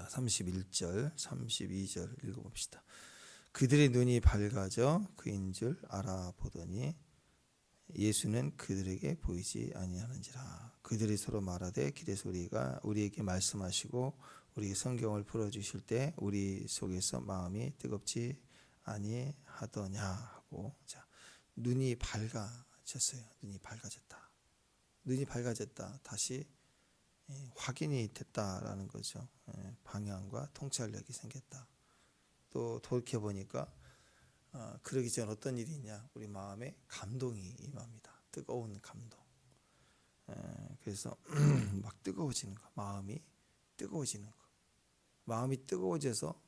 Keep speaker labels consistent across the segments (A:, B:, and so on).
A: 자, 31절, 32절 읽어봅시다. 그들의 눈이 밝아져 그인 줄 알아보더니 예수는 그들에게 보이지 아니하는지라. 그들이 서로 말하되 길에서 우리에게 말씀하시고 우리 성경을 풀어주실 때 우리 속에서 마음이 뜨겁지 아니하더냐 하고, 자, 눈이 밝아졌어요. 눈이 밝아졌다. 눈이 밝아졌다. 다시 확인이 됐다라는 거죠. 방향과 통찰력이 생겼다. 또 돌이켜보니까 그러기 전 어떤 일이 있냐, 우리 마음에 감동이 임합니다. 뜨거운 감동. 그래서 막 뜨거워지는 거, 마음이 뜨거워지는 거. 마음이 뜨거워져서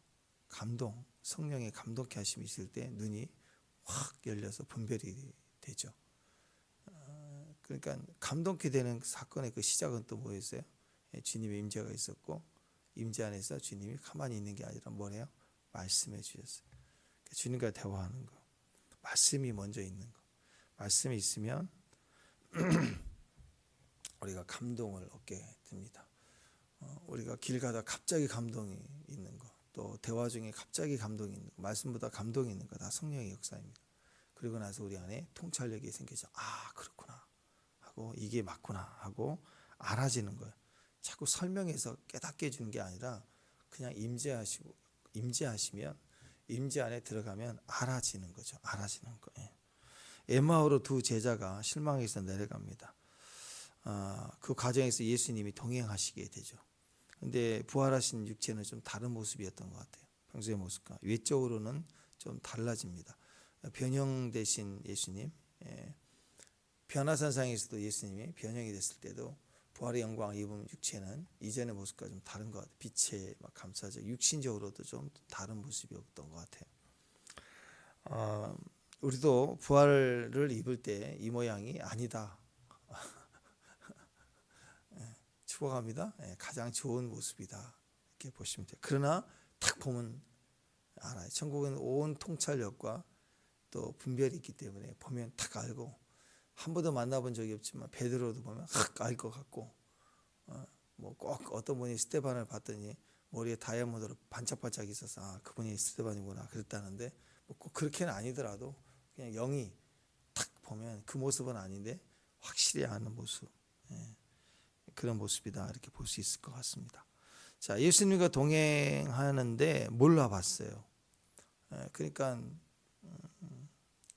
A: 감동, 성령의 감동케 하심이 있을 때 눈이 확 열려서 분별이 되죠. 그러니까 감동케 되는 사건의 그 시작은 또 뭐였어요? 주님의 임재가 있었고, 임재 안에서 주님이 가만히 있는 게 아니라 뭐래요? 말씀해 주셨어요. 주님과 대화하는 거, 말씀이 먼저 있는 거. 말씀이 있으면 우리가 감동을 얻게 됩니다. 우리가 길 가다 갑자기 감동이 있는 거, 또 대화 중에 갑자기 감동이 있는 거, 말씀보다 감동이 있는 거 다 성령의 역사입니다. 그리고 나서 우리 안에 통찰력이 생기죠. 아, 그렇구나 하고, 이게 맞구나 하고 알아지는 거예요. 자꾸 설명해서 깨닫게 해주는 게 아니라 그냥 임재하시면, 임재 안에 들어가면 알아지는 거죠. 알아지는 거예요. 에마오로 두 제자가 실망해서 내려갑니다. 그 과정에서 예수님이 동행하시게 되죠. 근데 부활하신 육체는 좀 다른 모습이었던 것 같아요. 평소의 모습과 외적으로는 좀 달라집니다. 변형되신 예수님, 변화산상에서도 예수님이 변형이 됐을 때도 부활의 영광을 입은 육체는 이전의 모습과 좀 다른 것 같아요. 빛에 막 감싸져 육신적으로도 좀 다른 모습이었던 것 같아요. 우리도 부활을 입을 때 이 모양이 아니다. 축복합니다. 가장 좋은 모습이다. 이렇게 보시면 돼요. 그러나 딱 보면 알아요. 천국은 온 통찰력과 또 분별이 있기 때문에 보면 딱 알고, 한 번도 만나본 적이 없지만 베드로도 보면 확 알 것 같고, 뭐 꼭 어떤 분이 스테반을 봤더니 머리에 다이아몬드로 반짝반짝 있어서 아, 그분이 스테반이구나 그랬다는데, 뭐 꼭 그렇게는 아니더라도 그냥 영이 딱 보면 그 모습은 아닌데 확실히 아는 모습, 그런 모습이다 이렇게 볼 수 있을 것 같습니다. 자, 예수님과 동행하는데 몰라봤어요. 그러니까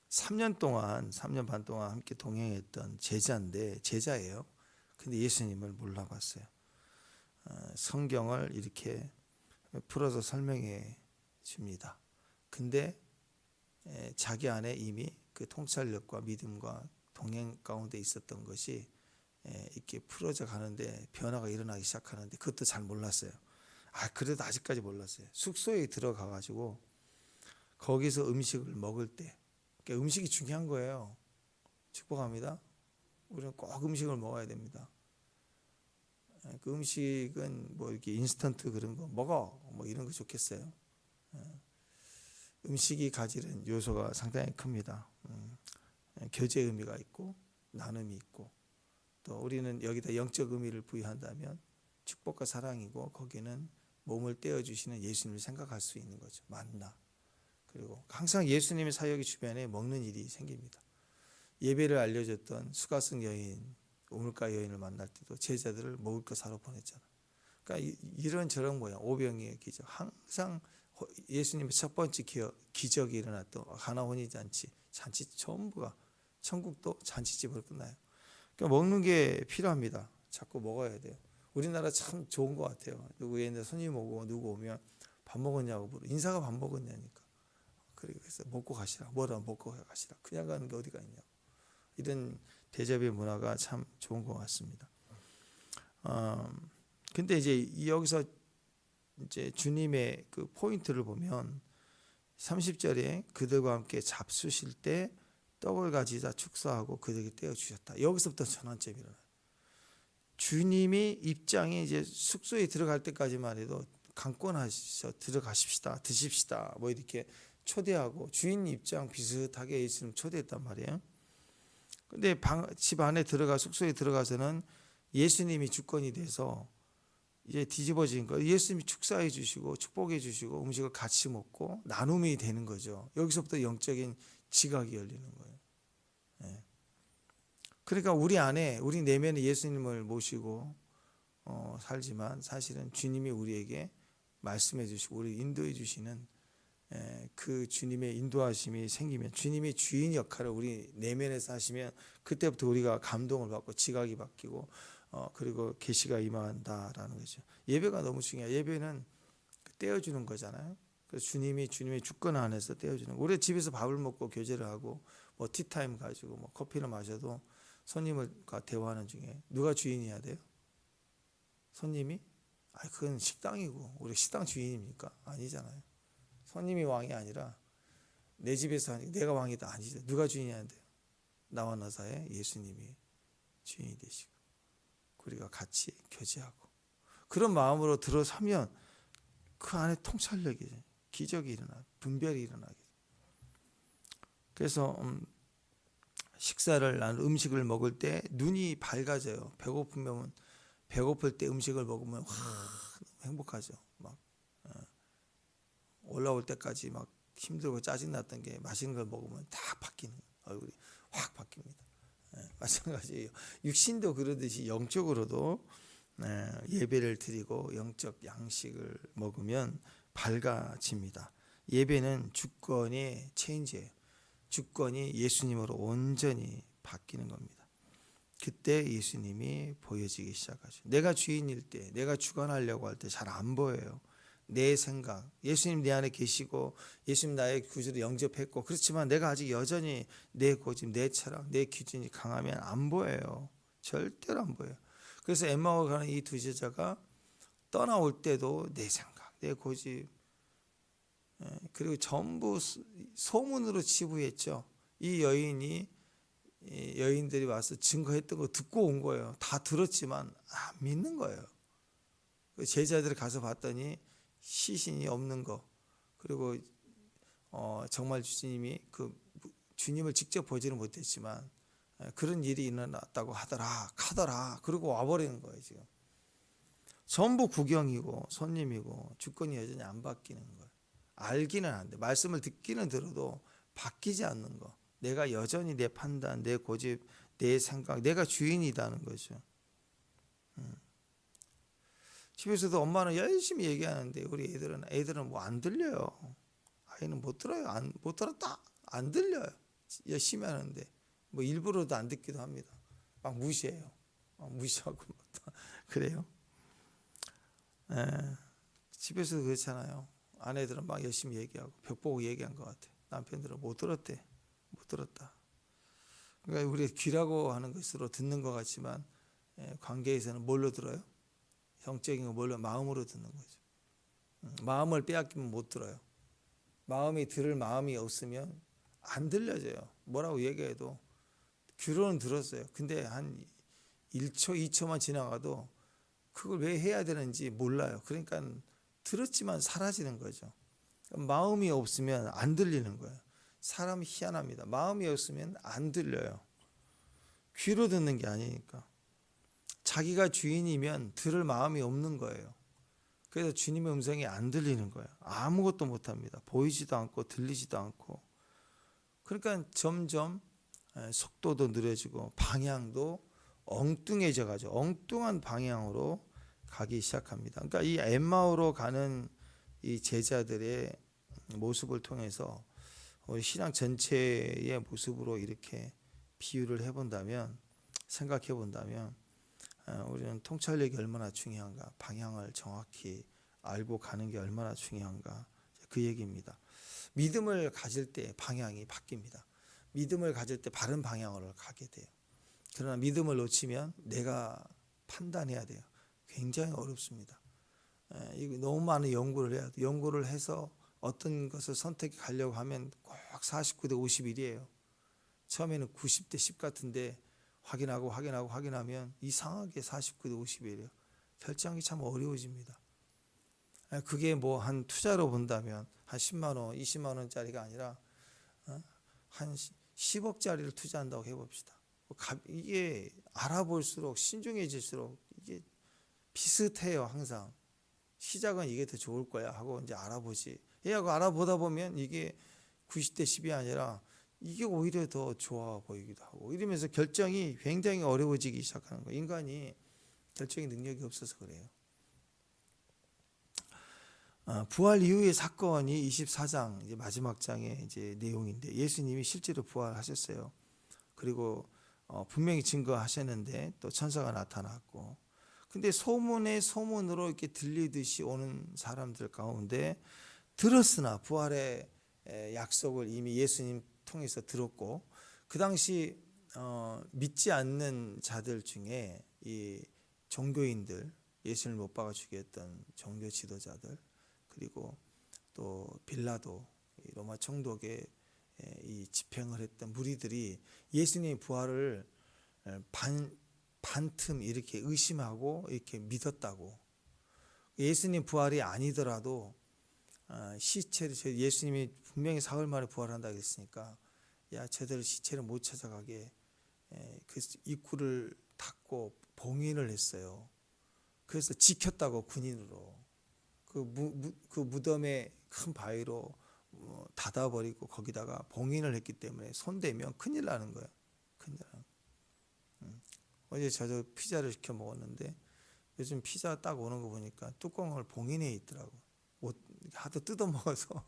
A: 3년 반 동안 함께 동행했던 제자예요. 근데 예수님을 몰라봤어요. 성경을 이렇게 풀어서 설명해 줍니다. 근데 자기 안에 이미 그 통찰력과 믿음과 동행 가운데 있었던 것이 이렇게 풀어져 가는데 변화가 일어나기 시작하는데 그것도 잘 몰랐어요. 그래도 아직까지 몰랐어요. 숙소에 들어가 가지고 거기서 음식을 먹을 때, 그러니까 음식이 중요한 거예요. 축복합니다. 우리는 꼭 음식을 먹어야 됩니다. 그 음식은 뭐 이렇게 인스턴트 그런 거 먹어 뭐 이런 거 좋겠어요. 음식이 가지는 요소가 상당히 큽니다. 교제 의미가 있고 나눔이 있고, 또 우리는 여기다 영적 의미를 부여한다면 축복과 사랑이고, 거기는 몸을 떼어주시는 예수님을 생각할 수 있는 거죠. 만나. 그리고 항상 예수님의 사역이 주변에 먹는 일이 생깁니다. 예배를 알려줬던 수가성 여인, 우물가 여인을 만날 때도 제자들을 먹을 거 사러 보냈잖아. 그러니까 이런저런 모양, 오병이의 기적, 항상 예수님의 첫 번째 기적이 일어났던 가나 혼인잔치, 잔치 전부가, 천국도 잔치집으로 끝나요. 그러니까 먹는 게 필요합니다. 자꾸 먹어야 돼요. 우리나라 참 좋은 것 같아요. 누구 옛날에 손님 오고 누구 오면 밥 먹었냐고 물어. 인사가 밥 먹었냐니까. 그래서 먹고 가시라. 뭐라 먹고 가시라. 그냥 가는 게 어디가 있냐고. 이런 대접의 문화가 참 좋은 것 같습니다. 근데 이제 여기서 이제 주님의 그 포인트를 보면 30절에 그들과 함께 잡수실 때 떡을 가지자 축사하고 그들에게 떼어 주셨다. 여기서부터 전환점이 일어나요. 주님이 입장이 이제 숙소에 들어갈 때까지만 해도 강권하셔 들어가십시다, 드십시다, 뭐 이렇게 초대하고 주인 입장 비슷하게 예수님 초대했단 말이에요. 근데 집 안에 숙소에 들어가서는 예수님이 주권이 돼서 이제 뒤집어진 거예요. 예수님이 축사해 주시고 축복해 주시고 음식을 같이 먹고 나눔이 되는 거죠. 여기서부터 영적인 지각이 열리는 거예요. 예. 그러니까 우리 안에 우리 내면에 예수님을 모시고 살지만 사실은 주님이 우리에게 말씀해 주시고 우리 인도해 주시는 그 주님의 인도하심이 생기면 주님이 주인 역할을 우리 내면에서 하시면 그때부터 우리가 감동을 받고 지각이 바뀌고 그리고 계시가 임한다라는 거죠. 예배가 너무 중요해요. 예배는 떼어주는 거잖아요. 그래서 주님의 주권 안에서 떼어주는 거. 우리 집에서 밥을 먹고 교제를 하고 뭐 티타임 가지고 뭐 커피를 마셔도 손님과 대화하는 중에 누가 주인이어야 돼요? 손님이? 그건 식당이고 우리 식당 주인입니까? 아니잖아요. 손님이 왕이 아니라 내 집에서 하니까 내가 왕이다 아니죠. 누가 주인이어야 돼요? 나와 너 사이에 예수님이 주인이 되시고 우리가 같이 교제하고 그런 마음으로 들어서면 그 안에 통찰력이 기적이 일어나 분별이 일어나게. 그래서 식사를 음식을 먹을 때 눈이 밝아져요. 배고플 때 음식을 먹으면 행복하죠. 막 올라올 때까지 막 힘들고 짜증났던 게 맛있는 걸 먹으면 다 바뀌는 얼굴이 확 바뀝니다. 마찬가지예요. 육신도 그러듯이 영적으로도 예배를 드리고 영적 양식을 먹으면 밝아집니다. 예배는 주권의 체인지예요. 주권이 예수님으로 온전히 바뀌는 겁니다. 그때 예수님이 보여지기 시작하죠. 내가 주인일 때, 내가 주관하려고 할 때 잘 안 보여요. 내 생각, 예수님 내 안에 계시고 예수님 나의 구주로 영접했고 그렇지만 내가 아직 여전히 내 고집, 내 철학, 내 기준이 강하면 안 보여요. 절대로 안 보여요. 그래서 엠마오 가는 이 두 제자가 떠나올 때도 내 생각, 내 고집 그리고 전부 소문으로 치부했죠. 이 여인들이 와서 증거했던 거 듣고 온 거예요. 다 들었지만 안 믿는 거예요. 제자들이 가서 봤더니 시신이 없는 거 그리고 정말 주님을 직접 보지는 못했지만 그런 일이 일어났다고 하더라. 그러고 와버리는 거예요. 지금 전부 구경이고 손님이고 주권이 여전히 안 바뀌는 거예요. 알기는 안 돼. 말씀을 듣기는 들어도 바뀌지 않는 거. 내가 여전히 내 판단, 내 고집, 내 생각, 내가 주인이라는 거죠. 집에서도 엄마는 열심히 얘기하는데 우리 애들은 뭐 안 들려요. 아이는 못 들어요. 못 들었다. 안 들려요. 열심히 하는데 뭐 일부러도 안 듣기도 합니다. 막 무시해요. 무시하고 그래요. 집에서도 그렇잖아요. 아내들은 막 열심히 얘기하고 벽 보고 얘기한 것 같아. 남편들은 못 들었대. 못 들었다. 그러니까 우리 귀라고 하는 것으로 듣는 것 같지만 관계에서는 뭘로 들어요? 영적인 거 뭘로? 마음으로 듣는 거죠. 마음을 빼앗기면 못 들어요. 마음이 들을 마음이 없으면 안 들려져요. 뭐라고 얘기해도 귀로는 들었어요. 근데 한 1초, 2초만 지나가도 그걸 왜 해야 되는지 몰라요. 그러니까 들었지만 사라지는 거죠. 마음이 없으면 안 들리는 거예요. 사람이 희한합니다. 마음이 없으면 안 들려요. 귀로 듣는 게 아니니까. 자기가 주인이면 들을 마음이 없는 거예요. 그래서 주님의 음성이 안 들리는 거예요. 아무것도 못합니다. 보이지도 않고 들리지도 않고. 그러니까 점점 속도도 느려지고 방향도 엉뚱해져 가지고 엉뚱한 방향으로 가기 시작합니다. 그러니까 이 엠마오로 가는 이 제자들의 모습을 통해서 우리 신앙 전체의 모습으로 이렇게 비유를 해본다면, 생각해 본다면 우리는 통찰력이 얼마나 중요한가, 방향을 정확히 알고 가는 게 얼마나 중요한가, 그 얘기입니다. 믿음을 가질 때 방향이 바뀝니다. 믿음을 가질 때 바른 방향으로 가게 돼요. 그러나 믿음을 놓치면 내가 판단해야 돼요. 굉장히 어렵습니다. 이거 너무 많은 연구를 해야 돼요. 연구를 해서 어떤 것을 선택해 가려고 하면 꼭 49대 51이에요. 처음에는 90대 10 같은데 확인하면 이상하게 49대 51이에요. 결정하기 참 어려워집니다. 그게 뭐 한 투자로 본다면 한 10만 원, 20만 원짜리가 아니라 한 10억짜리를 투자한다고 해봅시다. 이게 알아볼수록 신중해질수록 이게 비슷해요. 항상 시작은 이게 더 좋을 거야 하고 이제 알아보지. 얘하고 알아보다 보면 이게 90대 10이 아니라 이게 오히려 더 좋아 보이기도 하고 이러면서 결정이 굉장히 어려워지기 시작하는 거예요. 인간이 결정의 능력이 없어서 그래요. 부활 이후의 사건이 24장 이제 마지막 장의 이제 내용인데 예수님이 실제로 부활하셨어요. 그리고 분명히 증거하셨는데 또 천사가 나타났고, 근데 소문에 소문으로 이렇게 들리듯이 오는 사람들 가운데 들었으나 부활의 약속을 이미 예수님 통해서 들었고, 그 당시 믿지 않는 자들 중에 이 종교인들, 예수를 못 박아 죽였던 종교 지도자들, 그리고 또 빌라도 로마 총독의 이 집행을 했던 무리들이 예수님의 부활을 반틈 이렇게 의심하고 이렇게 믿었다고. 예수님 부활이 아니더라도 시체를, 예수님이 분명히 사흘 만에 부활한다고 했으니까 야 저들 시체를 못 찾아가게 그 입구를 닫고 봉인을 했어요. 그래서 지켰다고 군인으로 그 무덤에 큰 바위로 닫아버리고 거기다가 봉인을 했기 때문에 손대면 큰일 나는 거예요. 큰일 나는. 어제 저도 피자를 시켜 먹었는데 요즘 피자 딱 오는 거 보니까 뚜껑을 봉인해 있더라고. 하도 뜯어 먹어서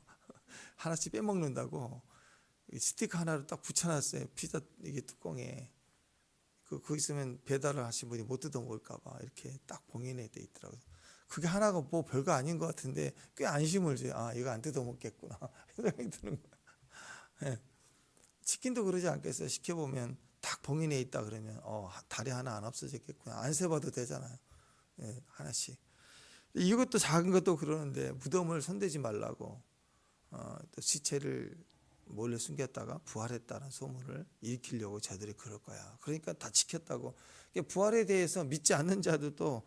A: 하나씩 빼먹는다고 스티커 하나를 딱 붙여놨어요. 피자 이게 뚜껑에. 그거 있으면 배달을 하신 분이 못 뜯어 먹을까봐 이렇게 딱 봉인해 돼 있더라고요. 그게 하나가 뭐 별거 아닌 것 같은데 꽤 안심을 줘요. 아 이거 안 뜯어 먹겠구나 생각이 드는 거예요. 치킨도 그러지 않겠어요. 시켜보면 딱 봉인해 있다 그러면 다리 하나 안 없어졌겠구나. 안 세봐도 되잖아요. 하나씩. 이것도 작은 것도 그러는데 무덤을 손대지 말라고 또 시체를 몰래 숨겼다가 부활했다는 소문을 일으키려고 저들이 그럴 거야. 그러니까 다 지켰다고. 부활에 대해서 믿지 않는 자들도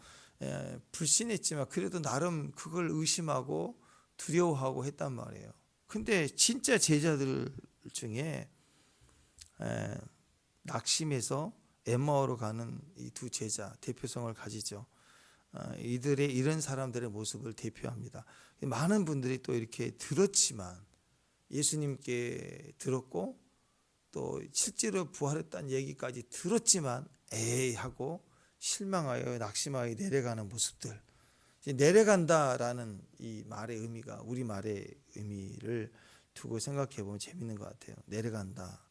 A: 불신했지만 그래도 나름 그걸 의심하고 두려워하고 했단 말이에요. 근데 진짜 제자들 중에 낙심해서 엠마오로 가는 이 두 제자 대표성을 가지죠. 이들의 이런 사람들의 모습을 대표합니다. 많은 분들이 또 이렇게 들었지만 예수님께 들었고 또 실제로 부활했다는 얘기까지 들었지만 에이 하고 실망하여 낙심하여 내려가는 모습들. 내려간다라는 이 말의 의미가 우리 말의 의미를 두고 생각해 보면 재밌는 것 같아요. 내려간다.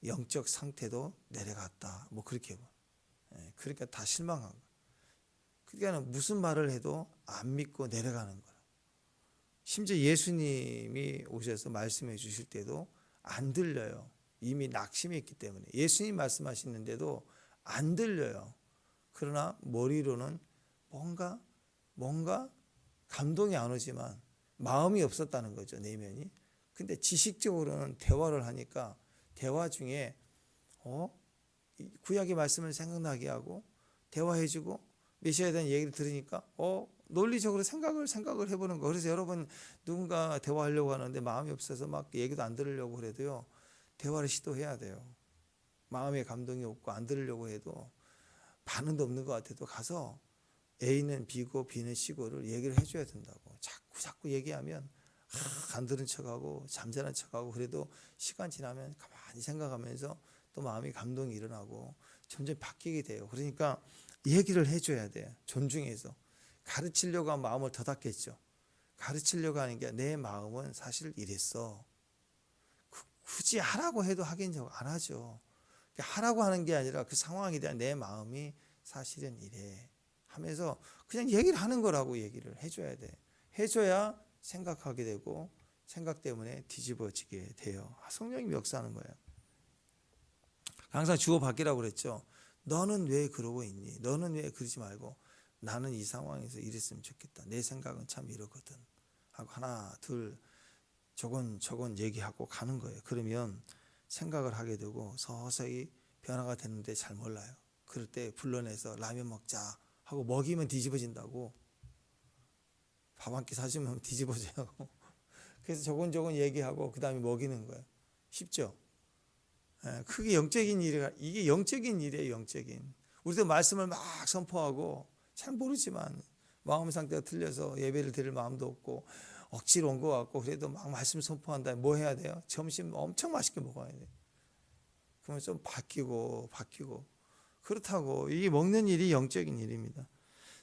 A: 영적 상태도 내려갔다. 뭐 그렇게 봐. 그러니까 다 실망한 거야. 그러니까 무슨 말을 해도 안 믿고 내려가는 거야. 심지어 예수님이 오셔서 말씀해 주실 때도 안 들려요. 이미 낙심했기 때문에. 예수님 말씀하시는데도 안 들려요. 그러나 머리로는 뭔가 감동이 안 오지만 마음이 없었다는 거죠. 내면이. 근데 지식적으로는 대화를 하니까 대화 중에 구약의 말씀을 생각나게 하고 대화해주고 메시아에 대한 얘기를 들으니까 논리적으로 생각을 해보는 거. 그래서 여러분 누군가 대화하려고 하는데 마음이 없어서 막 얘기도 안 들으려고 그래도요. 대화를 시도해야 돼요. 마음에 감동이 없고 안 들으려고 해도 반응도 없는 것 같아도 가서 A는 B고 B는 C고를 얘기를 해줘야 된다고. 자꾸 얘기하면 안 들은 척하고 잠자는 척하고 그래도 시간 지나면 가만히 생각하면서 또 마음이 감동이 일어나고 점점 바뀌게 돼요. 그러니까 얘기를 해줘야 돼요. 존중해서. 가르치려고 하면 마음을 더 닫겠죠. 가르치려고 하는 게 내 마음은 사실 이랬어. 굳이 하라고 해도 하긴 안 하죠. 하라고 하는 게 아니라 그 상황에 대한 내 마음이 사실은 이래 하면서 그냥 얘기를 하는 거라고 얘기를 해줘야 돼. 해줘야 생각하게 되고 생각 때문에 뒤집어지게 돼요. 성령님이 역사하는 거예요. 항상 주어받기라고 그랬죠. 너는 왜 그러고 있니? 너는 왜 그러지 말고 나는 이 상황에서 이랬으면 좋겠다. 내 생각은 참 이러거든. 하고 하나 둘 저건 얘기하고 가는 거예요. 그러면 생각을 하게 되고 서서히 변화가 되는데 잘 몰라요. 그럴 때 불러내서 라면 먹자 하고 먹이면 뒤집어진다고. 밥 한 끼 사주면 뒤집어져요. 그래서 저건 얘기하고 그 다음에 먹이는 거예요. 쉽죠? 그게 영적인 일이라. 이게 영적인 일이에요. 영적인. 우리도 말씀을 막 선포하고 잘 모르지만 마음 상태가 틀려서 예배를 드릴 마음도 없고 억지로 온 것 같고 그래도 막 말씀 선포한다. 뭐 해야 돼요? 점심 엄청 맛있게 먹어야 돼요. 그러면 좀 바뀌고 그렇다고 이게 먹는 일이 영적인 일입니다.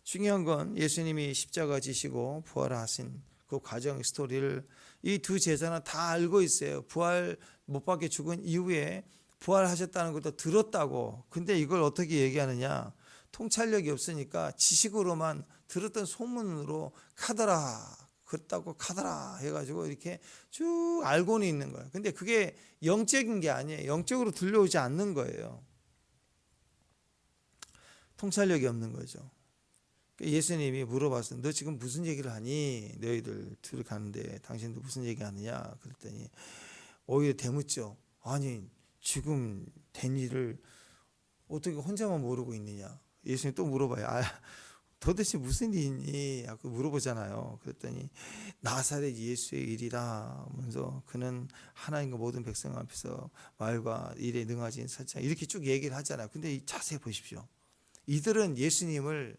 A: 중요한 건 예수님이 십자가 지시고 부활하신 그 과정 스토리를 이 두 제자는 다 알고 있어요. 부활 못 받게 죽은 이후에 부활하셨다는 것도 들었다고. 근데 이걸 어떻게 얘기하느냐? 통찰력이 없으니까 지식으로만 들었던 소문으로 카더라 그렇다고 카더라 해가지고 이렇게 쭉 알고는 있는 거예요. 근데 그게 영적인 게 아니에요. 영적으로 들려오지 않는 거예요. 통찰력이 없는 거죠. 예수님이 물어봤어요. 너 지금 무슨 얘기를 하니? 너희들 둘이 가는데 당신도 무슨 얘기하느냐? 그랬더니 오히려 대묻죠. 아니 지금 된 일을 어떻게 혼자만 모르고 있느냐? 예수님 또 물어봐요. 도대체 무슨 일이니? 하고 물어보잖아요. 그랬더니 나사렛 예수의 일이라 하면서 그는 하나님과 모든 백성 앞에서 말과 일에 능하신 사자 이렇게 쭉 얘기를 하잖아요. 근데 자세히 보십시오. 이들은 예수님을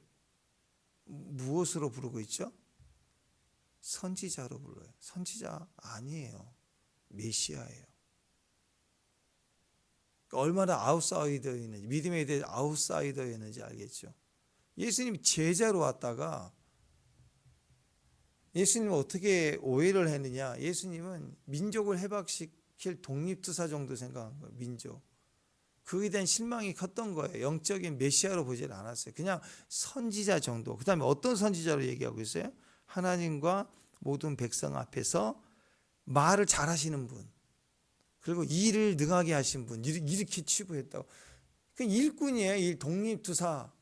A: 무엇으로 부르고 있죠? 선지자로 불러요. 선지자 아니에요. 메시아예요. 얼마나 아웃사이더였는지, 믿음에 대해 아웃사이더였는지 알겠죠. 예수님이 제자로 왔다가 예수님은 어떻게 오해를 했느냐? 예수님은 민족을 해방시킬 독립투사 정도 생각한 거예요. 민족. 그에 대한 실망이 컸던 거예요. 영적인 메시아로 보질 않았어요. 그냥 선지자 정도. 그 다음에 어떤 선지자로 얘기하고 있어요? 하나님과 모든 백성 앞에서 말을 잘하시는 분, 그리고 일을 능하게 하신 분, 이렇게 치부했다고. 그 일꾼이에요. 일 독립투사.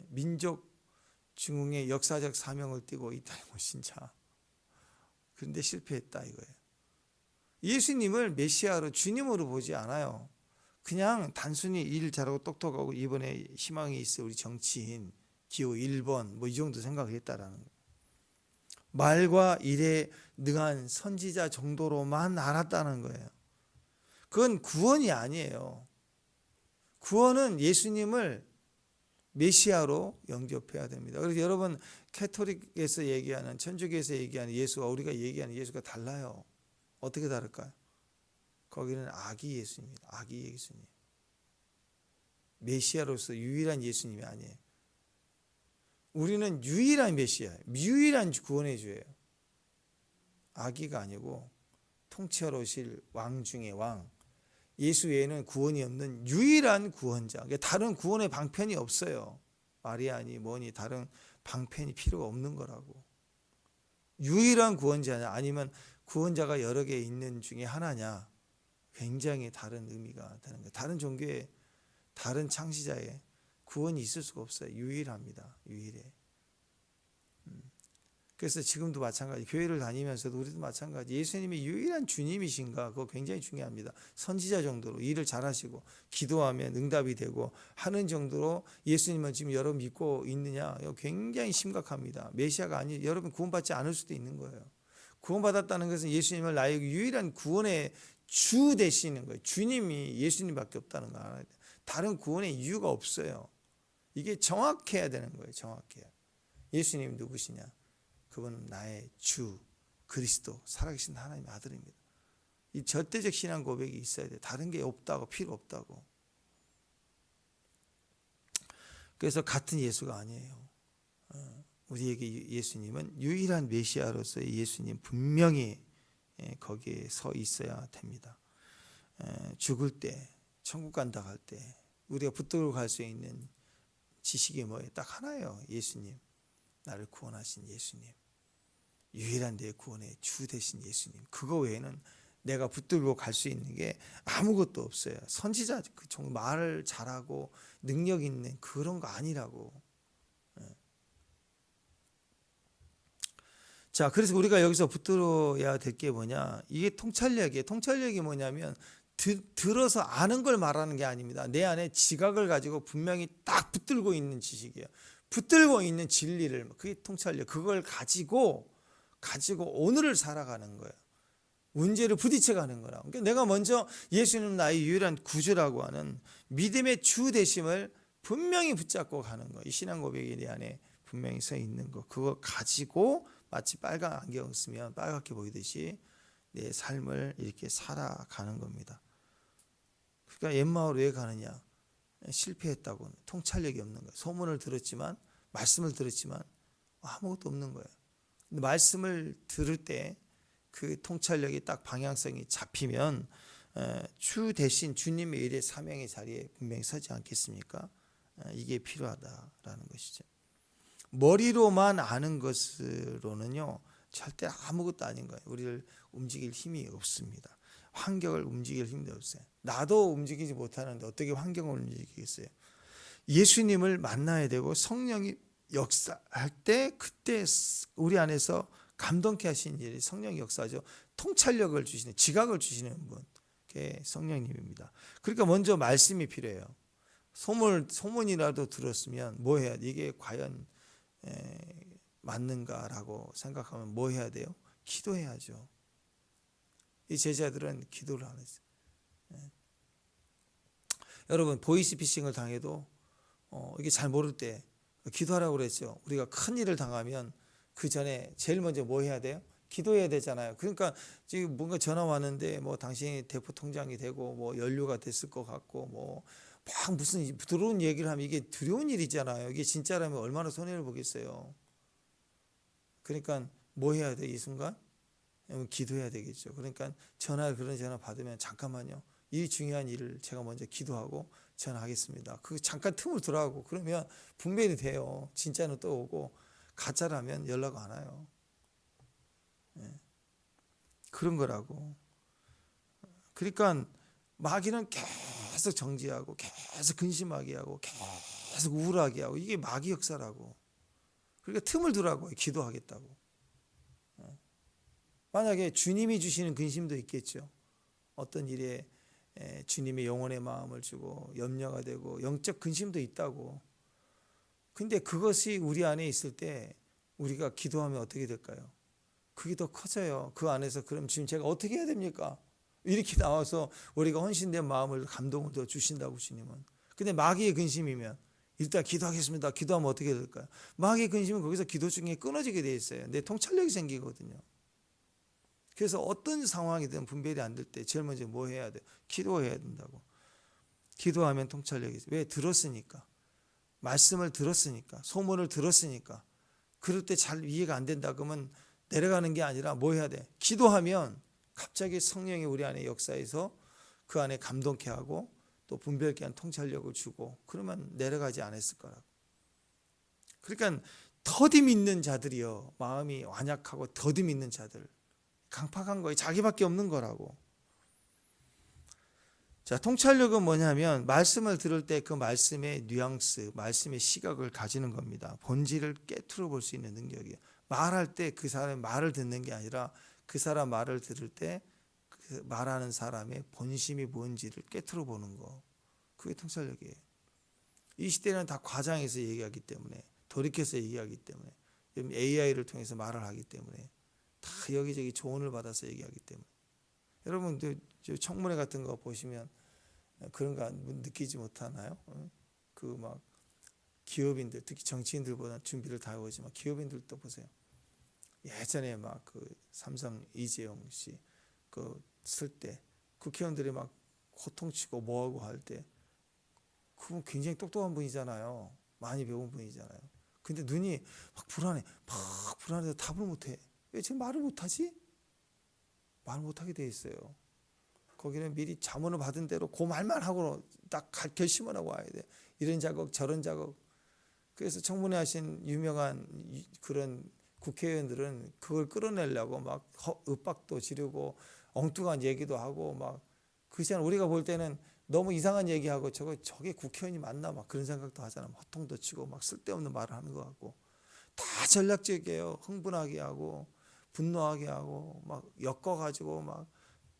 A: 민족 중흥의 역사적 사명을 띠고 있다는 것인 자. 그런데 실패했다 이거예요. 예수님을 메시아로 주님으로 보지 않아요. 그냥 단순히 일 잘하고 똑똑하고 이번에 희망이 있어 우리 정치인 기호 1번 뭐 이 정도 생각을 했다라는 거예요. 말과 일에 능한 선지자 정도로만 알았다는 거예요. 그건 구원이 아니에요. 구원은 예수님을 메시아로 영접해야 됩니다. 그래서 여러분 캐토릭에서 얘기하는 천주교에서 얘기하는 예수와 우리가 얘기하는 예수가 달라요. 어떻게 다를까요? 거기는 아기 예수님입니다. 아기 예수님. 메시아로서 유일한 예수님이 아니에요. 우리는 유일한 메시아예요. 유일한 구원의 주예요. 아기가 아니고 통치하러 오실 왕 중의 왕. 예수 외에는 구원이 없는 유일한 구원자. 다른 구원의 방편이 없어요. 마리아니 뭐니 다른 방편이 필요가 없는 거라고. 유일한 구원자냐 아니면 구원자가 여러 개 있는 중에 하나냐, 굉장히 다른 의미가 되는 거예요. 다른 종교에 다른 창시자에 구원이 있을 수가 없어요. 유일합니다. 유일해. 그래서 지금도 마찬가지, 교회를 다니면서도 우리도 마찬가지, 예수님이 유일한 주님이신가, 그거 굉장히 중요합니다. 선지자 정도로 일을 잘하시고 기도하면 응답이 되고 하는 정도로 예수님은 지금 여러분 믿고 있느냐, 이거 굉장히 심각합니다. 메시아가 아니, 여러분 구원받지 않을 수도 있는 거예요. 구원받았다는 것은 예수님을 나의 유일한 구원의 주 되시는 거예요. 주님이 예수님밖에 없다는 거 알아야 돼요. 다른 구원의 이유가 없어요. 이게 정확해야 되는 거예요. 정확해야. 예수님이 누구시냐? 그분은 나의 주 그리스도 살아계신 하나님의 아들입니다. 이 절대적 신앙 고백이 있어야 돼요. 다른 게 없다고, 필요 없다고. 그래서 같은 예수가 아니에요. 우리에게 예수님은 유일한 메시아로서의 예수님, 분명히 거기에 서 있어야 됩니다. 죽을 때, 천국 간다 할 때 우리가 붙들고 갈 수 있는 지식이 뭐예요? 딱 하나예요. 예수님, 나를 구원하신 예수님, 유일한 내 구원의 주 되신 예수님. 그거 외에는 내가 붙들고 갈 수 있는 게 아무것도 없어요. 선지자, 말을 잘하고 능력 있는 그런 거 아니라고. 자, 그래서 우리가 여기서 붙들어야 될 게 뭐냐? 이게 통찰력이에요. 통찰력이 뭐냐면 들어서 아는 걸 말하는 게 아닙니다. 내 안에 지각을 가지고 분명히 딱 붙들고 있는 지식이에요. 붙들고 있는 진리를, 그게 통찰력. 그걸 가지고 오늘을 살아가는 거예요. 문제를 부딪혀가는 거라. 그러니까 내가 먼저 예수님 나의 유일한 구주라고 하는 믿음의 주 되심을 분명히 붙잡고 가는 거. 이 신앙 고백이 내 안에 분명히 서 있는 거. 그거 가지고 마치 빨간 안경 쓰면 빨갛게 보이듯이 내 삶을 이렇게 살아가는 겁니다. 그러니까 엠마오로 왜 가느냐? 실패했다고, 통찰력이 없는 거예요. 소문을 들었지만, 말씀을 들었지만 아무것도 없는 거예요. 근데 말씀을 들을 때 그 통찰력이 딱 방향성이 잡히면 주 대신 주님의 일의 사명의 자리에 분명히 서지 않겠습니까? 이게 필요하다라는 것이죠. 머리로만 아는 것으로는요 절대 아무것도 아닌 거예요. 우리를 움직일 힘이 없습니다. 환경을 움직일 힘도 없어요. 나도 움직이지 못하는데 어떻게 환경을 움직이겠어요? 예수님을 만나야 되고 성령이 역사할 때 그때 우리 안에서 감동케 하신 일이 성령이 역사하죠. 통찰력을 주시는, 지각을 주시는 분, 그게 성령님입니다. 그러니까 먼저 말씀이 필요해요. 소문이라도 들었으면 뭐 해야 돼? 이게 과연 맞는가라고 생각하면 뭐 해야 돼요? 기도해야죠. 이 제자들은 기도를 안 했어요. 여러분 보이스피싱을 당해도 이게 잘 모를 때 기도하라고 그랬죠. 우리가 큰 일을 당하면 그 전에 제일 먼저 뭐 해야 돼요? 기도해야 되잖아요. 그러니까 지금 뭔가 전화 왔는데 뭐 당신이 대포 통장이 되고 뭐 연료가 됐을 것 같고 뭐 막 무슨 들어온 얘기를 하면 이게 두려운 일이잖아요. 이게 진짜라면 얼마나 손해를 보겠어요. 그러니까 뭐 해야 돼? 이 순간 기도해야 되겠죠. 그러니까 그런 전화 받으면 잠깐만요. 이 중요한 일을 제가 먼저 기도하고 전화하겠습니다. 그 잠깐 틈을 들어가고 그러면 분별이 돼요. 진짜는 또 오고 가짜라면 연락 안 와요. 그런 거라고. 그러니까 마귀는 계속 정지하고 계속 근심하게 하고 계속 우울하게 하고 이게 마귀 역사라고. 그러니까 틈을 두라고 기도하겠다고. 만약에 주님이 주시는 근심도 있겠죠. 어떤 일에 주님의 영혼의 마음을 주고 염려가 되고 영적 근심도 있다고. 근데 그것이 우리 안에 있을 때 우리가 기도하면 어떻게 될까요? 그게 더 커져요. 그 안에서 그럼 지금 제가 어떻게 해야 됩니까? 이렇게 나와서 우리가 헌신된 마음을 감동을 더 주신다고 주님은. 근데 마귀의 근심이면 일단 기도하겠습니다. 기도하면 어떻게 될까요? 마귀의 근심은 거기서 기도 중에 끊어지게 돼 있어요. 내 통찰력이 생기거든요. 그래서 어떤 상황이든 분별이 안 될 때 제일 먼저 뭐 해야 돼? 기도해야 된다고. 기도하면 통찰력이 있어요. 왜? 들었으니까. 말씀을 들었으니까. 소문을 들었으니까. 그럴 때 잘 이해가 안 된다 그러면 내려가는 게 아니라 뭐 해야 돼? 기도하면 갑자기 성령이 우리 안에 역사해서 그 안에 감동케 하고 또 분별케 한 통찰력을 주고 그러면 내려가지 않았을 거라고. 그러니까 더디 믿는 자들이요. 마음이 완약하고 더디 믿는 자들. 강팍한 거예요. 자기밖에 없는 거라고. 자, 통찰력은 뭐냐면 말씀을 들을 때 그 말씀의 뉘앙스, 말씀의 시각을 가지는 겁니다. 본질을 깨트려 볼 수 있는 능력이에요. 말할 때 그 사람의 말을 듣는 게 아니라 그 사람 말을 들을 때 그 말하는 사람의 본심이 뭔지를 깨트려 보는 거. 그게 통찰력이에요. 이 시대는 다 과장해서 얘기하기 때문에, 돌이켜서 얘기하기 때문에, AI를 통해서 말을 하기 때문에 다 여기저기 조언을 받아서 얘기하기 때문에. 여러분 청문회 같은 거 보시면 그런 거 느끼지 못하나요? 그 막 기업인들, 특히 정치인들보다 준비를 다 해오지만 기업인들도 보세요. 예전에 막 그 삼성 이재용 씨 그 쓸 때 국회의원들이 막 호통치고 뭐하고 할 때 그분 굉장히 똑똑한 분이잖아요. 많이 배운 분이잖아요. 근데 눈이 막 불안해서 답을 못해. 왜 지금 말을 못하지? 말 못하게 돼 있어요. 거기는 미리 자문을 받은 대로 그 말만 하고 딱 결심을 하고 와야 돼. 이런 작업 저런 작업. 그래서 청문회 하신 유명한 그런 국회의원들은 그걸 끌어내려고 막 윽박도 지르고 엉뚱한 얘기도 하고 막 그렇잖아. 우리가 볼 때는 너무 이상한 얘기하고 저게 국회의원이 맞나 막 그런 생각도 하잖아. 호통도 치고 막 쓸데없는 말을 하는 것 같고 다 전략적이에요. 흥분하게 하고 분노하게 하고 막 엮어가지고 막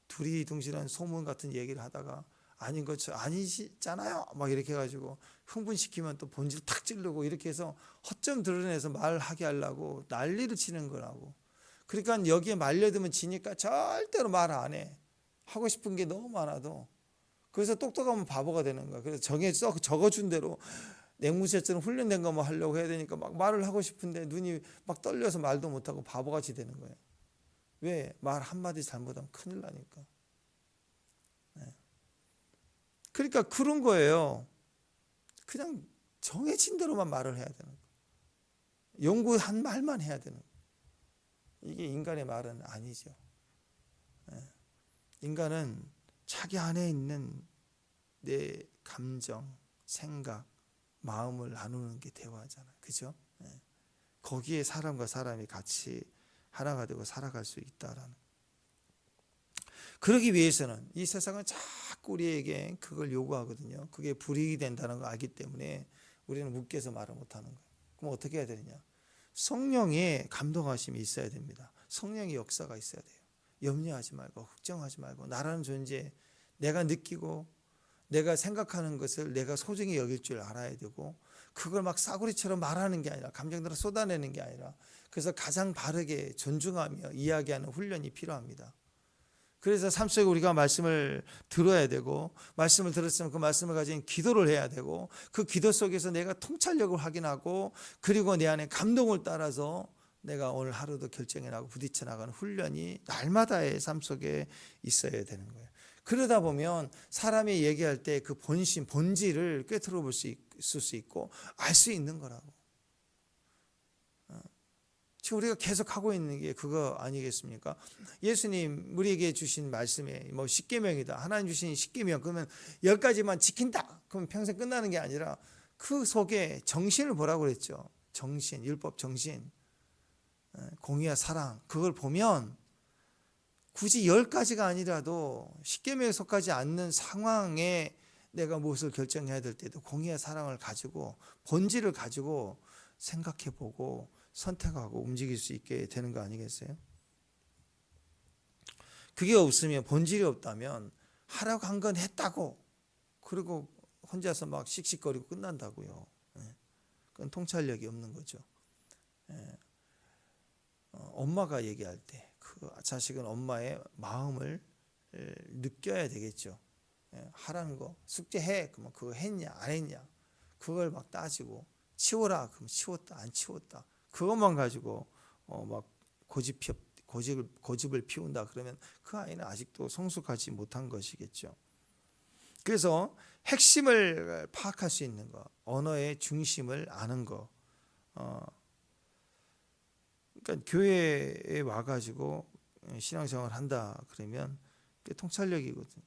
A: 두리둥실한 소문 같은 얘기를 하다가 아닌 것처럼 아니시잖아요. 막 이렇게 해가지고 흥분시키면 또 본질 탁 찌르고 이렇게 해서 허점 드러내서 말하게 하려고 난리를 치는 거라고. 그러니까 여기에 말려들면 지니까 절대로 말 안 해. 하고 싶은 게 너무 많아도. 그래서 똑똑하면 바보가 되는 거야. 그래서 적어준 대로 앵무새처럼 훈련된 것만 하려고 해야 되니까 막 말을 하고 싶은데 눈이 막 떨려서 말도 못하고 바보같이 되는 거예요. 왜? 말 한마디 잘못하면 큰일 나니까. 그러니까 그런 거예요. 그냥 정해진 대로만 말을 해야 되는 거예요. 연구한 말만 해야 되는 거예요. 이게 인간의 말은 아니죠. 인간은 자기 안에 있는 내 감정, 생각, 마음을 나누는 게 대화잖아요. 그죠? 거기에 사람과 사람이 같이 하나가 되고 살아갈 수 있다라는. 그러기 위해서는 이 세상은 자꾸 우리에게 그걸 요구하거든요. 그게 불이익이 된다는 걸 알기 때문에 우리는 묶여서 말을 못하는 거예요. 그럼 어떻게 해야 되느냐? 성령의 감동하심이 있어야 됩니다. 성령의 역사가 있어야 돼요. 염려하지 말고 걱정하지 말고 나라는 존재, 내가 느끼고 내가 생각하는 것을 내가 소중히 여길 줄 알아야 되고, 그걸 막 싸구리처럼 말하는 게 아니라, 감정대로 쏟아내는 게 아니라, 그래서 가장 바르게 존중하며 이야기하는 훈련이 필요합니다. 그래서 삶 속에 우리가 말씀을 들어야 되고, 말씀을 들었으면 그 말씀을 가진 기도를 해야 되고, 그 기도 속에서 내가 통찰력을 확인하고, 그리고 내 안에 감동을 따라서 내가 오늘 하루도 결정해 나가고 부딪혀 나가는 훈련이 날마다의 삶 속에 있어야 되는 거예요. 그러다 보면 사람이 얘기할 때 그 본심, 본질을 꿰뚫어 볼 수 있을 수 있고 알 수 있는 거라고. 지금 우리가 계속 하고 있는 게 그거 아니겠습니까? 예수님 우리에게 주신 말씀에 뭐 십계명이다, 하나님 주신 십계명, 그러면 10가지만 지킨다, 그러면 평생 끝나는 게 아니라 그 속에 정신을 보라고 그랬죠. 정신, 율법 정신, 공의와 사랑, 그걸 보면 굳이 10가지가 아니라도 십계명에 속하지 않는 상황에 내가 무엇을 결정해야 될 때도 공의와 사랑을 가지고 본질을 가지고 생각해보고 선택하고 움직일 수 있게 되는 거 아니겠어요? 그게 없으면, 본질이 없다면 하라고 한 건 했다고 그리고 혼자서 막 씩씩거리고 끝난다고요. 그건 통찰력이 없는 거죠. 엄마가 얘기할 때 그 자식은 엄마의 마음을 느껴야 되겠죠. 하라는 거 숙제해, 그러면 그거 했냐 안 했냐 그걸 막 따지고, 치워라 그러면 치웠다 안 치웠다 그것만 가지고 막 고집을 피운다 그러면 그 아이는 아직도 성숙하지 못한 것이겠죠. 그래서 핵심을 파악할 수 있는 거, 언어의 중심을 아는 거. 그러니까 교회에 와가지고 신앙생활 한다 그러면 그게 통찰력이거든요.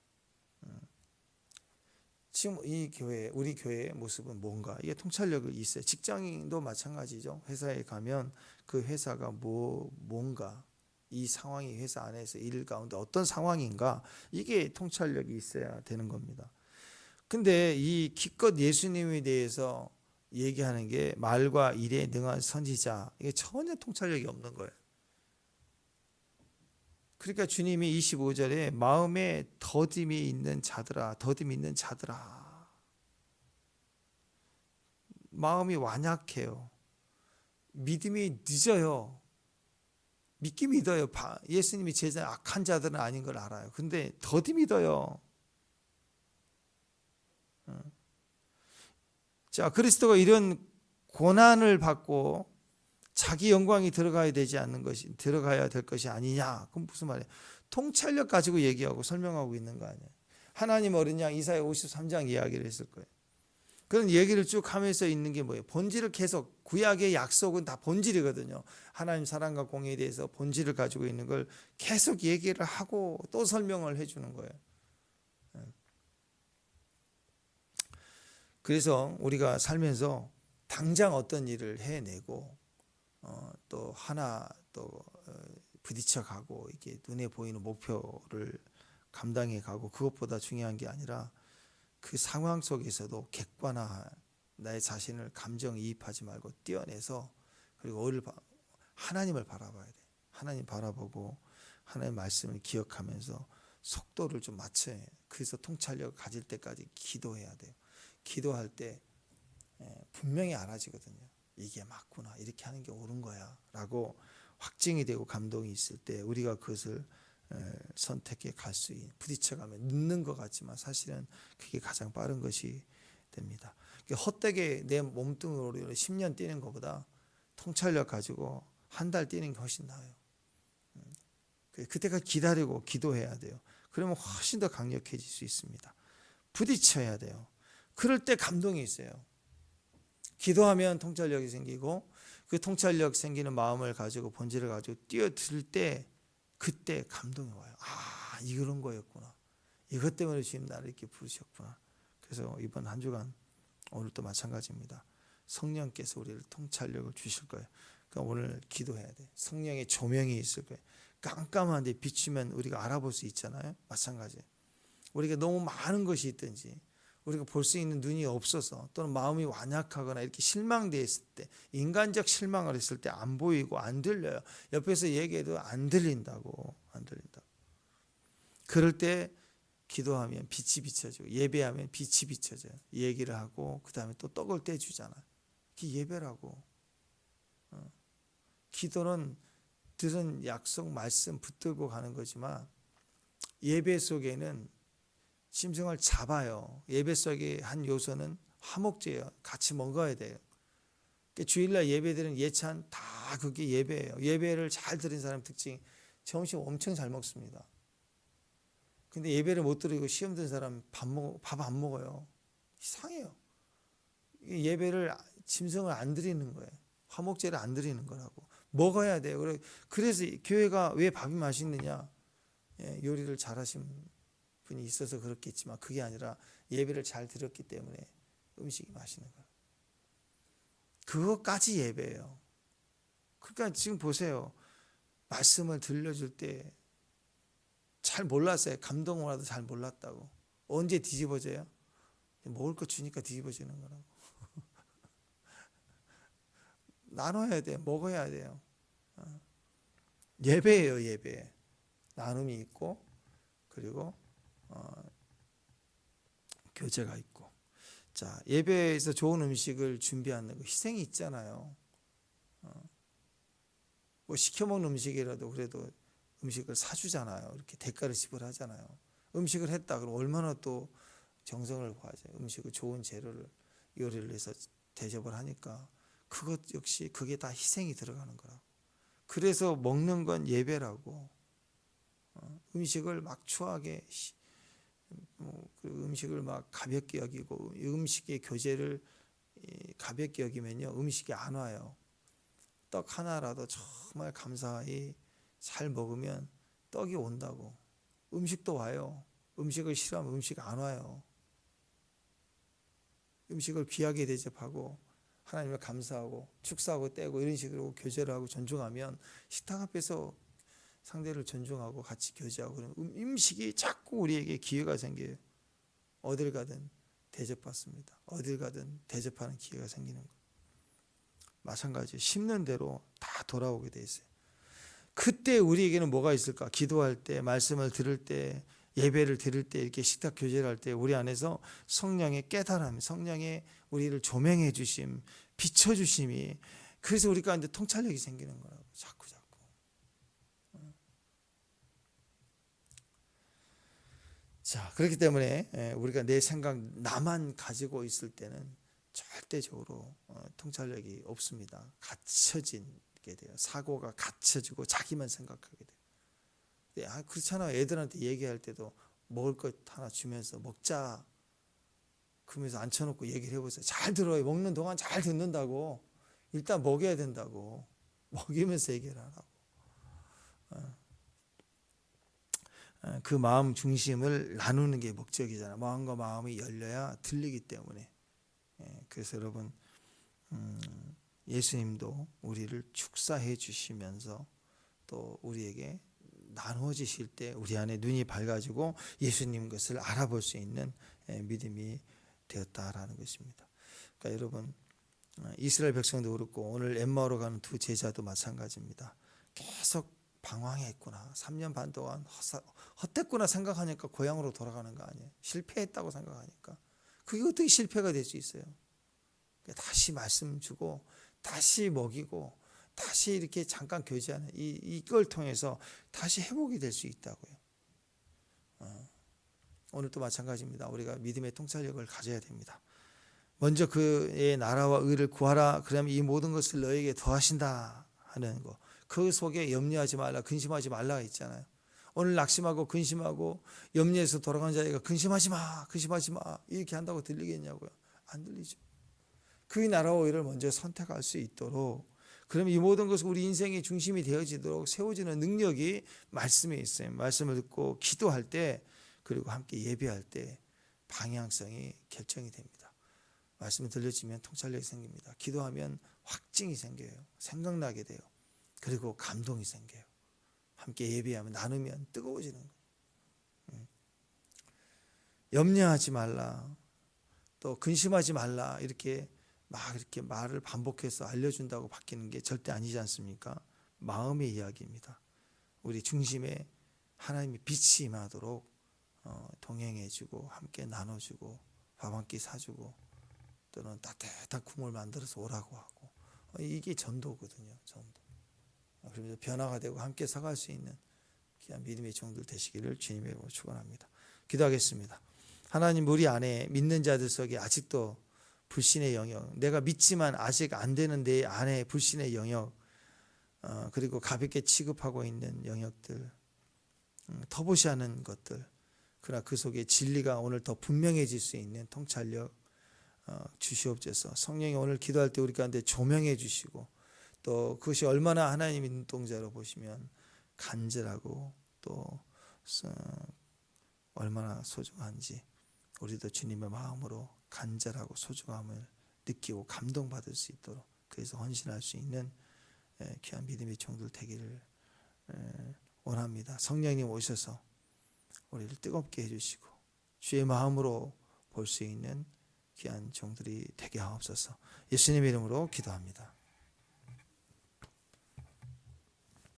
A: 지금 이 교회, 우리 교회의 모습은 뭔가, 이게 통찰력이 있어요. 직장인도 마찬가지죠. 회사에 가면 그 회사가 뭔가, 이 상황이 회사 안에서 일 가운데 어떤 상황인가, 이게 통찰력이 있어야 되는 겁니다. 근데 이 기껏 예수님에 대해서 얘기하는 게 말과 일에 능한 선지자, 이게 전혀 통찰력이 없는 거예요. 그러니까 주님이 25절에 마음에 더딤이 있는 자들아, 더딤이 있는 자들아, 마음이 완약해요. 믿음이 늦어요. 믿기 믿어요. 예수님이 제자 악한 자들은 아닌 걸 알아요. 근데 더디 믿어요. 자, 그리스도가 이런 고난을 받고 자기 영광이 들어가야 될 것이 아니냐? 그럼 무슨 말이에요? 통찰력 가지고 얘기하고 설명하고 있는 거 아니에요? 하나님 어린 양 이사야 53장 이야기를 했을 거예요. 그런 얘기를 쭉 하면서 있는 게 뭐예요? 본질을 계속, 구약의 약속은 다 본질이거든요. 하나님 사랑과 공의에 대해서 본질을 가지고 있는 걸 계속 얘기를 하고 또 설명을 해주는 거예요. 그래서 우리가 살면서 당장 어떤 일을 해내고 또 하나 또 부딪혀가고 이게 눈에 보이는 목표를 감당해 가고, 그것보다 중요한 게 아니라 그 상황 속에서도 객관화, 나의 자신을 감정이입하지 말고 떼어내서, 그리고 하나님을 바라봐야 돼. 하나님 바라보고 하나님의 말씀을 기억하면서 속도를 좀 맞춰야 해요. 그래서 통찰력을 가질 때까지 기도해야 돼요. 기도할 때 분명히 알아지거든요. 이게 맞구나, 이렇게 하는 게 옳은 거야 라고 확증이 되고 감동이 있을 때 우리가 그것을 선택해 갈 수 있는, 부딪혀가면 늦는 것 같지만 사실은 그게 가장 빠른 것이 됩니다. 헛되게 내 몸뚱으로 10년 뛰는 것보다 통찰력 가지고 한 달 뛰는 게 훨씬 나아요. 그때까지 기다리고 기도해야 돼요. 그러면 훨씬 더 강력해질 수 있습니다. 부딪혀야 돼요. 그럴 때 감동이 있어요. 기도하면 통찰력이 생기고 그 통찰력 생기는 마음을 가지고 본질을 가지고 뛰어들 때 그때 감동이 와요. 아, 이런 거였구나. 이것 때문에 주님 나를 이렇게 부르셨구나. 그래서 이번 한 주간 오늘도 마찬가지입니다. 성령께서 우리를 통찰력을 주실 거예요. 그러니까 오늘 기도해야 돼. 성령의 조명이 있을 거예요. 깜깜한데 비추면 우리가 알아볼 수 있잖아요. 마찬가지예요. 우리가 너무 많은 것이 있든지 우리가 볼 수 있는 눈이 없어서 또는 마음이 완약하거나 이렇게 실망되어 있을 때, 인간적 실망을 했을 때 안 보이고 안 들려요. 옆에서 얘기해도 안 들린다고. 그럴 때 기도하면 빛이 비춰지고 예배하면 빛이 비춰져요. 얘기를 하고 그 다음에 또 떡을 떼주잖아요. 그게 예배라고. 기도는 들은 약속 말씀 붙들고 가는 거지만 예배 속에는 심성을 잡아요. 예배 속의 한 요소는 화목제예요. 같이 먹어야 돼요. 주일날 예배드리는 예찬 다 그게 예배예요. 예배를 잘 드린 사람 특징 점심 엄청 잘 먹습니다. 근데 예배를 못 드리고 시험 든 사람 밥 안 먹어요. 이상해요. 예배를 짐승을 안 드리는 거예요. 화목제를 안 드리는 거라고. 먹어야 돼요. 그래서 교회가 왜 밥이 맛있느냐? 요리를 잘하신 분이 있어서 그렇겠지만 그게 아니라 예배를 잘 드렸기 때문에 음식이 맛있는 거예요. 그것까지 예배예요. 그러니까 지금 보세요. 말씀을 들려줄 때 잘 몰랐어요. 감동을 하도 잘 몰랐다고. 언제 뒤집어져요? 먹을 거 주니까 뒤집어지는 거라고. 나눠야 돼요. 먹어야 돼요. 예배예요. 예배. 나눔이 있고 그리고 교제가 있고. 자, 예배에서 좋은 음식을 준비하는 거 희생이 있잖아요. 뭐 시켜 먹는 음식이라도 그래도 음식을 사주잖아요. 이렇게 대가를 지불하잖아요. 음식을 했다 그럼 얼마나 또 정성을 봐야죠. 음식을 좋은 재료를 요리를 해서 대접을 하니까 그것 역시 그게 다 희생이 들어가는 거라고. 그래서 먹는 건 예배라고. 음식을 막 추하게 그 음식을 막 가볍게 여기고 음식의 교제를 가볍게 여기면요 음식이 안 와요. 떡 하나라도 정말 감사히 잘 먹으면 떡이 온다고. 음식도 와요. 음식을 싫어하면 음식 안 와요. 음식을 귀하게 대접하고 하나님을 감사하고 축사하고 떼고 이런 식으로 교제를 하고 존중하면 식탁 앞에서 상대를 존중하고 같이 교제하고 그러면 음식이 자꾸 우리에게 기회가 생겨요. 어딜 가든 대접받습니다. 어딜 가든 대접하는 기회가 생기는 거예요. 마찬가지로 심는 대로 다 돌아오게 돼 있어요. 그때 우리에게는 뭐가 있을까? 기도할 때, 말씀을 들을 때, 예배를 드릴 때, 이렇게 식탁 교제를 할 때 우리 안에서 성령의 깨달음, 성령의 우리를 조명해 주심, 비춰 주심이 그래서 우리 가운데 통찰력이 생기는 거라고. 자꾸. 자, 그렇기 때문에 우리가 내 생각 나만 가지고 있을 때는 절대적으로 통찰력이 없습니다. 갇혀지게 돼요. 사고가 갇혀지고 자기만 생각하게 돼요. 그렇잖아요. 애들한테 얘기할 때도 먹을 것 하나 주면서 먹자. 그러면서 앉혀놓고 얘기를 해보세요. 잘 들어요. 먹는 동안 잘 듣는다고. 일단 먹여야 된다고. 먹이면서 얘기를 하라고. 그 마음 중심을 나누는 게 목적이잖아요. 마음과 마음이 열려야 들리기 때문에. 그래서 여러분 예수님도 우리를 축사해 주시면서 또 우리에게 나누어지실 때 우리 안에 눈이 밝아지고 예수님 것을 알아볼 수 있는 믿음이 되었다라는 것입니다. 그러니까 여러분 이스라엘 백성도 그렇고 오늘 엠마오로 가는 두 제자도 마찬가지입니다. 계속 방황했구나. 3년 반 동안 헛됐구나 생각하니까 고향으로 돌아가는 거 아니에요. 실패했다고 생각하니까. 그게 어떻게 실패가 될 수 있어요. 다시 말씀 주고 다시 먹이고 다시 이렇게 잠깐 교제하는 이걸 통해서 다시 회복이 될 수 있다고요. 오늘도 마찬가지입니다. 우리가 믿음의 통찰력을 가져야 됩니다. 먼저 그의 나라와 의를 구하라. 그러면 이 모든 것을 너에게 더하신다 하는 거. 그 속에 염려하지 말라, 근심하지 말라 있잖아요. 오늘 낙심하고 근심하고 염려해서 돌아간 자에게 근심하지 마, 근심하지 마 이렇게 한다고 들리겠냐고요? 안 들리죠. 그의 나라와 의를 먼저 선택할 수 있도록, 그러면 이 모든 것은 우리 인생의 중심이 되어지도록 세워지는 능력이 말씀에 있어요. 말씀을 듣고 기도할 때, 그리고 함께 예배할 때 방향성이 결정이 됩니다. 말씀이 들려지면 통찰력이 생깁니다. 기도하면 확증이 생겨요. 생각나게 돼요. 그리고 감동이 생겨요. 함께 예배하면, 나누면 뜨거워지는 거예요. 염려하지 말라, 또 근심하지 말라 이렇게 말을 반복해서 알려준다고 바뀌는 게 절대 아니지 않습니까? 마음의 이야기입니다. 우리 중심에 하나님의 빛이 임하도록 동행해주고 함께 나눠주고 밥 한 끼 사주고 또는 따뜻한 국물 만들어서 오라고 하고, 이게 전도거든요. 전도. 그러면서 변화가 되고 함께 서갈 수 있는 귀한 믿음의 종들 되시기를 주님의 이름으로 축원합니다. 기도하겠습니다. 하나님, 우리 안에 믿는 자들 속에 아직도 불신의 영역, 내가 믿지만 아직 안 되는 내 안에 불신의 영역, 그리고 가볍게 취급하고 있는 영역들, 터부시하는 것들, 그러나 그 속에 진리가 오늘 더 분명해질 수 있는 통찰력 주시옵소서. 성령이 오늘 기도할 때 우리 가운데 조명해 주시고, 또 그것이 얼마나 하나님의 눈동자로 보시면 간절하고 또 얼마나 소중한지 우리도 주님의 마음으로 간절하고 소중함을 느끼고 감동받을 수 있도록, 그래서 헌신할 수 있는 귀한 믿음의 종들 되기를 원합니다. 성령님 오셔서 우리를 뜨겁게 해주시고 주의 마음으로 볼 수 있는 귀한 종들이 되게 하옵소서. 예수님의 이름으로 기도합니다.